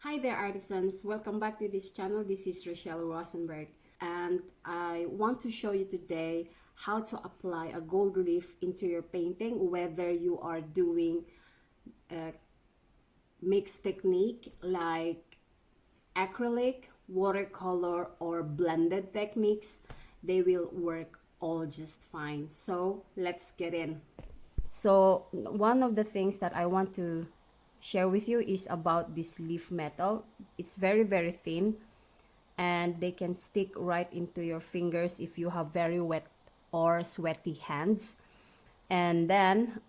Hi there, artisans. Welcome back to this channel. This is Rochelle Rosenberg, and I want to show you today how to apply a gold leaf into your painting, whether you are doing a mixed technique like acrylic, watercolor, or blended techniques. They will work all just fine. So let's get in. So one of the things that I want to share with you is about this leaf metal. It's very thin, and they can stick right into your fingers if you have very wet or sweaty hands. And then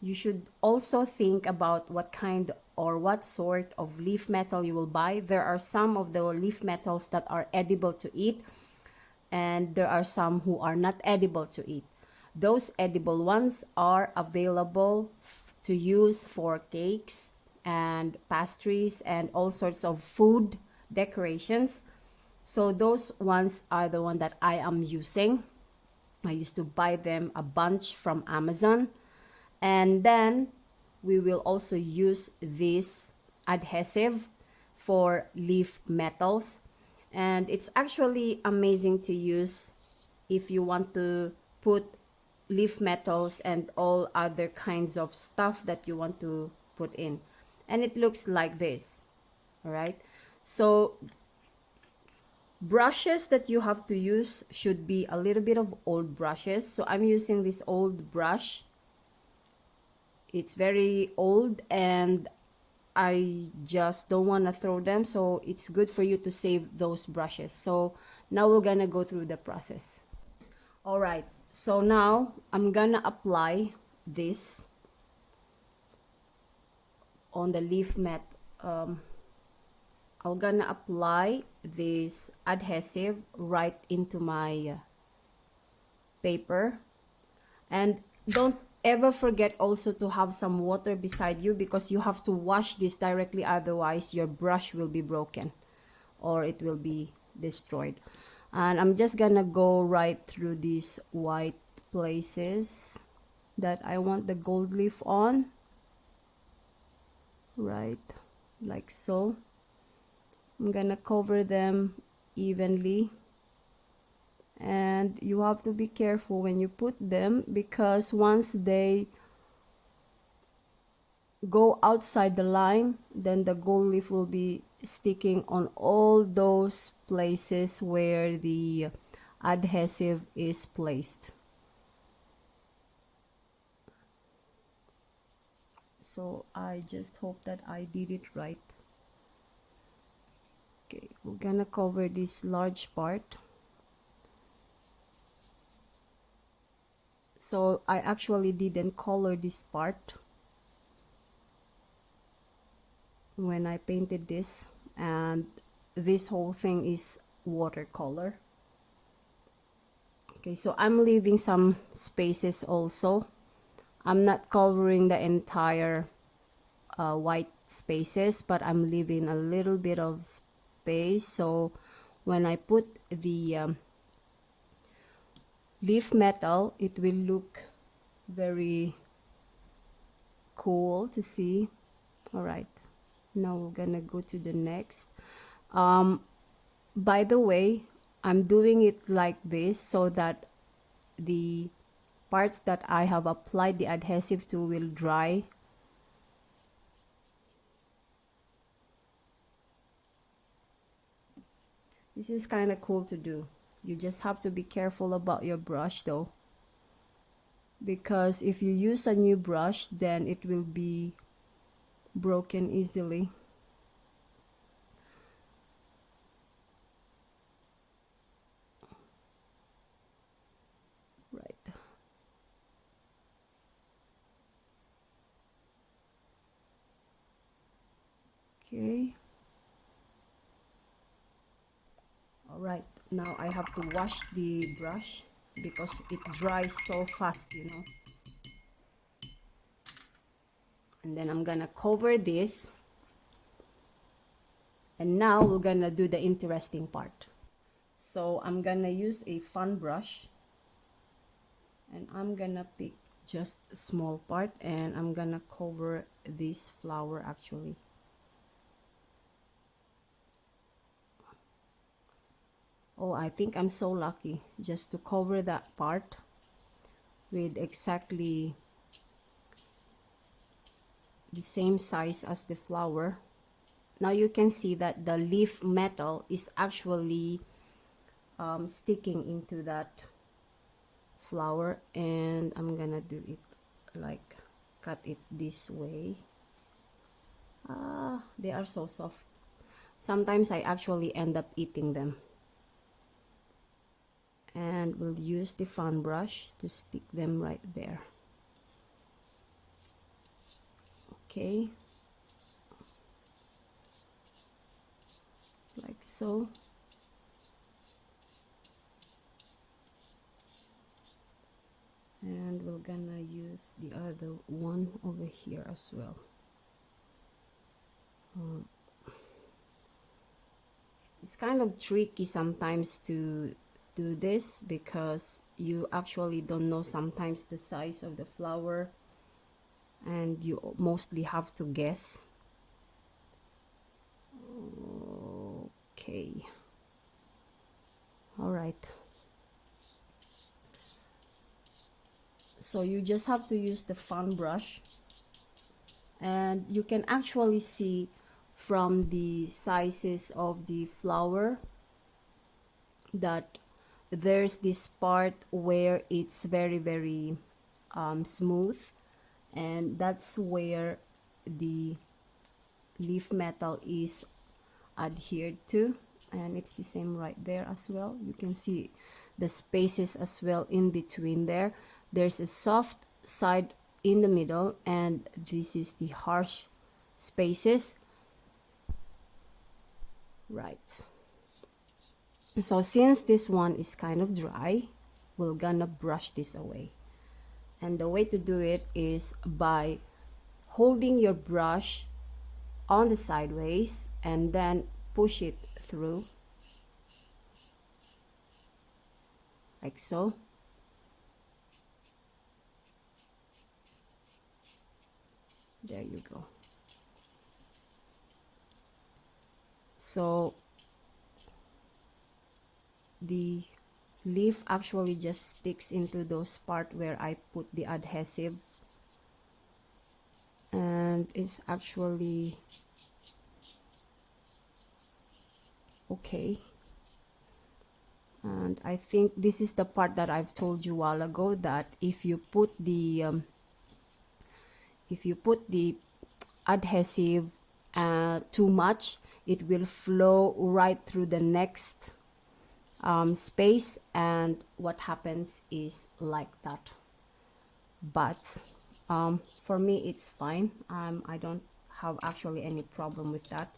you should also think about what kind or what sort of leaf metal you will buy. There are some of the leaf metals that are edible to eat, and there are some who are not edible to eat. Those edible ones are available to use for cakes and pastries and all sorts of food decorations. So those ones are the one that I am using. I used to buy them a bunch from Amazon. And then we will also use this adhesive for leaf metals, and it's actually amazing to use if you want to put leaf metals and all other kinds of stuff that you want to put in. And it looks like this. All right, so brushes that you have to use should be a little bit of old brushes. So I'm using this old brush. It's very old and I just don't want to throw them, so it's good for you to save those brushes. So now we're gonna go through the process. All right, so now I'm gonna apply this on the leaf mat. I'm gonna apply this adhesive right into my paper. And don't ever forget also to have some water beside you, because you have to wash this directly, otherwise your brush will be broken or it will be destroyed. And I'm just gonna go right through these white places that I want the gold leaf on, right like so. I'm gonna cover them evenly, and you have to be careful when you put them, because once they go outside the line, then the gold leaf will be sticking on all those places where the adhesive is placed. So I just hope that I did it right. Okay, we're gonna cover this large part. So I actually didn't color this part when I painted this, and this whole thing is watercolor. Okay, so I'm leaving some spaces also. I'm not covering the entire white spaces, but I'm leaving a little bit of space, so when I put the leaf metal, it will look very cool to see. All right, now we're gonna go to the next. By the way, I'm doing it like this so that the parts that I have applied the adhesive to will dry. This is kind of cool to do. You just have to be careful about your brush though, because if you use a new brush, then it will be broken easily. Right. Okay. All right, now I have to wash the brush because it dries so fast, you know. And then I'm gonna cover this, and now we're gonna do the interesting part. So I'm gonna use a fun brush, and I'm gonna pick just a small part, and I'm gonna cover this flower actually. Oh, I think I'm so lucky just to cover that part with exactly the same size as the flower. Now you can see that the leaf metal is actually sticking into that flower, and I'm gonna do it like cut it this way. They are so soft. Sometimes I actually end up eating them. And we'll use the fan brush to stick them right there. Okay, like so. And we're gonna use the other one over here as well. It's kind of tricky sometimes to do this because you actually don't know sometimes the size of the flower, and you mostly have to guess. Okay, all right. So you just have to use the fan brush, and you can actually see from the sizes of the flower that there's this part where it's very smooth, and that's where the leaf metal is adhered to, and it's the same right there as well. You can see the spaces as well in between there. There's a soft side in the middle, and this is the harsh spaces, right? So since this one is kind of dry, we're gonna brush this away. And the way to do it is by holding your brush on the sideways and then push it through like so. There you go. So the leaf actually just sticks into those part where I put the adhesive, and it's actually okay. And I think this is the part that I've told you a while ago, that if you put the adhesive too much, it will flow right through the next space, and what happens is like that. But for me it's fine. I don't have actually any problem with that,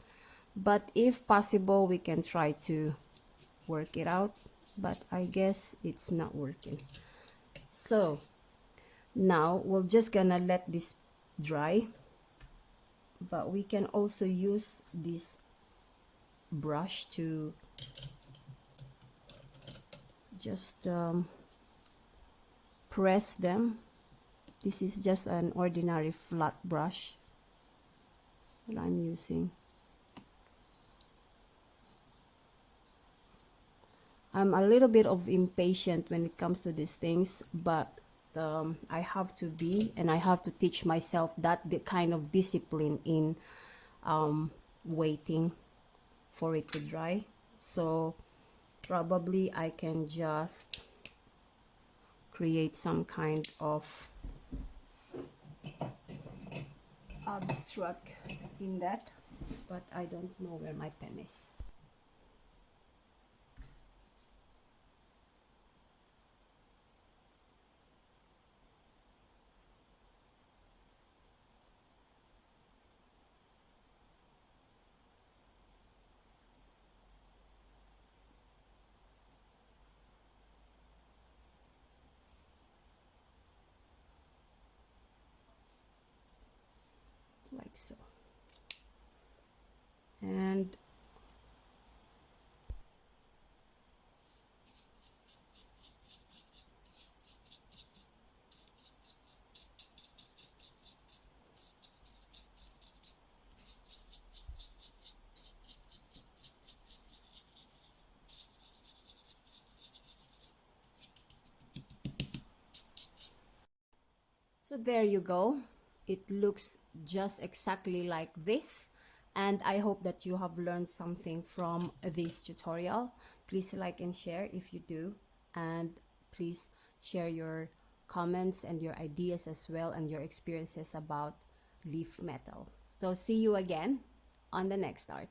but if possible we can try to work it out, but I guess it's not working. So now we're just gonna let this dry, but we can also use this brush to just press them. This is just an ordinary flat brush that I'm using. I'm a little bit of impatient when it comes to these things, but I have to be, and I have to teach myself that the kind of discipline in waiting for it to dry. So probably I can just create some kind of abstract in that, but I don't know where my pen is. Like so. And So there you go. It looks just exactly like this. And I hope that you have learned something from this tutorial. Please like and share if you do. And please share your comments and your ideas as well, and your experiences about leaf metal. So see you again on the next art.